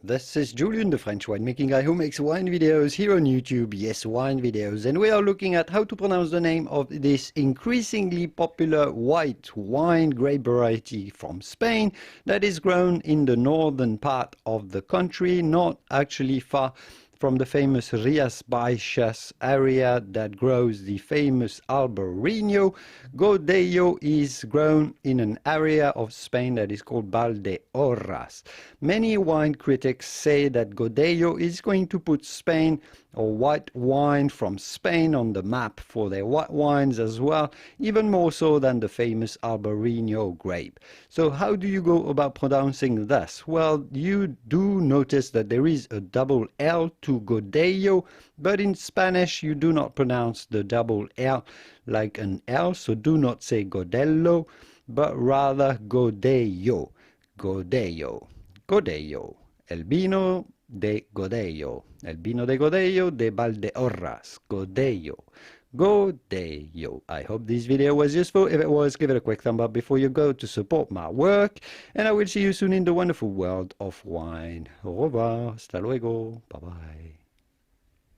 This is Julien, the French winemaking guy who makes wine videos here on YouTube. Yes, wine videos. And we are looking at how to pronounce the name of this increasingly popular white wine grape variety from Spain that is grown in the northern part of the country, not actually far from the famous Rías Baixas area that grows the famous Albarino. Godello is grown in an area of Spain that is called Valdeorras. Many wine critics say that Godello is going to put Spain, or white wine from Spain, on the map for their white wines as well, even more so than the famous Albarino grape. So how do you go about pronouncing this? Well, you do notice that there is a double L to Godello, but in Spanish you do not pronounce the double L like an L, so do not say Godello, but rather Godello. Godello. Godello. El vino de Godello. El vino de Godello de Valdeorras. Godello. Godello. I hope this video was useful. If it was, give it a quick thumb up before you go to support my work. And I will see you soon in the wonderful world of wine. Au revoir. Hasta luego. Bye bye.